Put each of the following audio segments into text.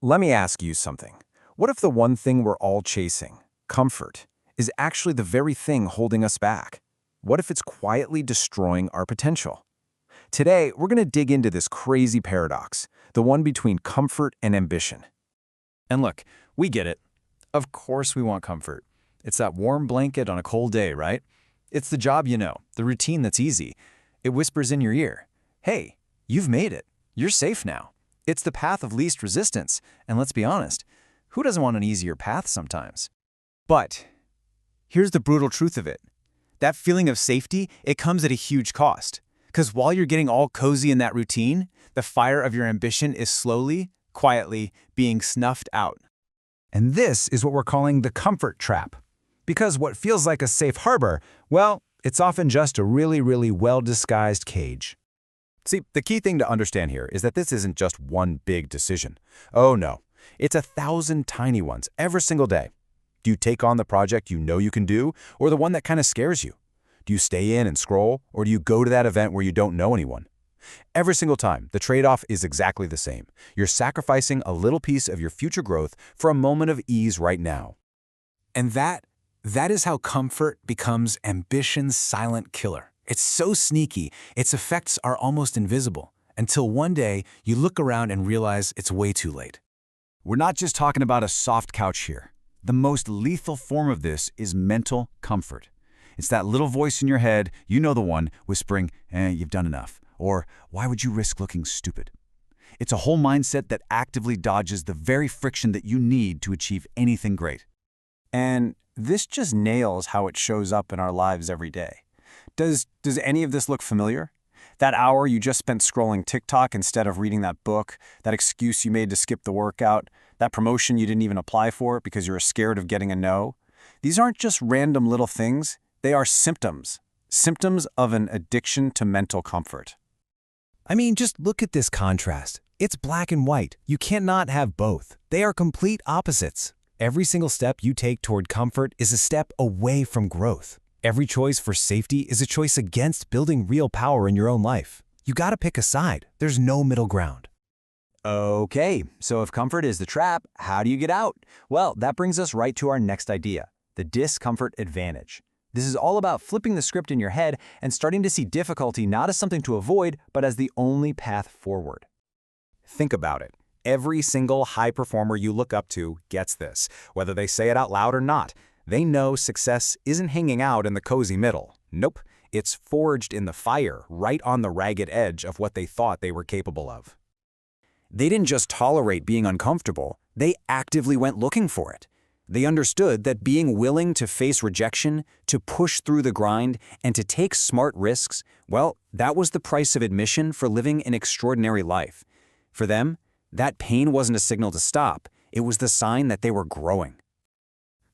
Let me ask you something. What if the one thing we're all chasing, comfort, is actually the very thing holding us back? What if it's quietly destroying our potential? Today, we're going to dig into this crazy paradox, the one between comfort and ambition. And look, we get it. Of course we want comfort. It's that warm blanket on a cold day, right? It's the job you know, the routine that's easy. It whispers in your ear, hey, you've made it. You're safe now. It's the path of least resistance. And let's be honest, who doesn't want an easier path sometimes? But here's the brutal truth of it. That feeling of safety, it comes at a huge cost. Because while you're getting all cozy in that routine, the fire of your ambition is slowly, quietly being snuffed out. And this is what we're calling the comfort trap. Because what feels like a safe harbor, well, it's often just a really well-disguised cage. See, the key thing to understand here is that this isn't just one big decision. Oh no, it's 1,000 tiny ones every single day. Do you take on the project you know you can do, or the one that kind of scares you? Do you stay in and scroll, or do you go to that event where you don't know anyone? Every single time, the trade-off is exactly the same. You're sacrificing a little piece of your future growth for a moment of ease right now. And that is how comfort becomes ambition's silent killer. It's so sneaky, its effects are almost invisible, until one day you look around and realize it's way too late. We're not just talking about a soft couch here. The most lethal form of this is mental comfort. It's that little voice in your head, you know the one, whispering, you've done enough, or why would you risk looking stupid? It's a whole mindset that actively dodges the very friction that you need to achieve anything great. And this just nails how it shows up in our lives every day. Does any of this look familiar? That hour you just spent scrolling TikTok instead of reading that book, that excuse you made to skip the workout, that promotion you didn't even apply for because you were scared of getting a no? These aren't just random little things. They are symptoms of an addiction to mental comfort. I mean, just look at this contrast. It's black and white. You cannot have both. They are complete opposites. Every single step you take toward comfort is a step away from growth. Every choice for safety is a choice against building real power in your own life. You gotta pick a side. There's no middle ground. Okay, so if comfort is the trap, how do you get out? Well, that brings us right to our next idea, the discomfort advantage. This is all about flipping the script in your head and starting to see difficulty not as something to avoid, but as the only path forward. Think about it. Every single high performer you look up to gets this, whether they say it out loud or not. They know success isn't hanging out in the cozy middle. Nope, it's forged in the fire, right on the ragged edge of what they thought they were capable of. They didn't just tolerate being uncomfortable, they actively went looking for it. They understood that being willing to face rejection, to push through the grind, and to take smart risks, well, that was the price of admission for living an extraordinary life. For them, that pain wasn't a signal to stop, it was the sign that they were growing.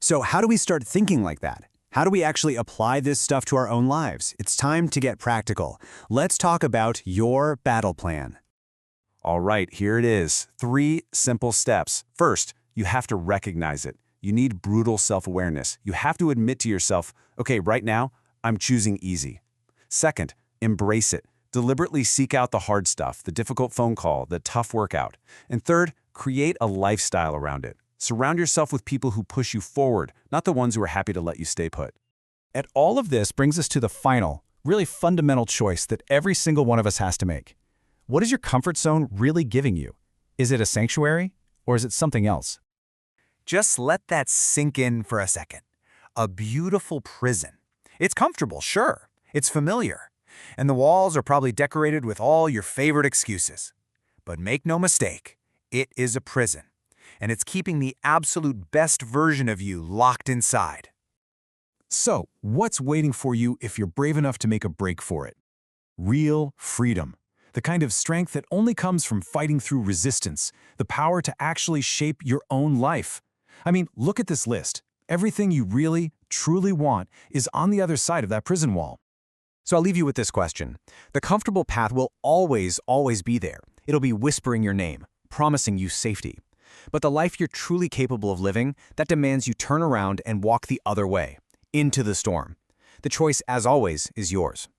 So how do we start thinking like that? How do we actually apply this stuff to our own lives? It's time to get practical. Let's talk about your battle plan. All right, here it is. 3 simple steps. First, you have to recognize it. You need brutal self-awareness. You have to admit to yourself, okay, right now, I'm choosing easy. Second, embrace it. Deliberately seek out the hard stuff, the difficult phone call, the tough workout. And third, create a lifestyle around it. Surround yourself with people who push you forward, not the ones who are happy to let you stay put. And all of this brings us to the final, really fundamental choice that every single one of us has to make. What is your comfort zone really giving you? Is it a sanctuary, or is it something else? Just let that sink in for a second. A beautiful prison. It's comfortable, sure. It's familiar. And the walls are probably decorated with all your favorite excuses. But make no mistake, it is a prison. And it's keeping the absolute best version of you locked inside. So, what's waiting for you if you're brave enough to make a break for it? Real freedom. The kind of strength that only comes from fighting through resistance, the power to actually shape your own life. I mean, look at this list. Everything you really, truly want is on the other side of that prison wall. So I'll leave you with this question. The comfortable path will always be there. It'll be whispering your name, promising you safety. But the life you're truly capable of living, that demands you turn around and walk the other way, into the storm. The choice, as always, is yours.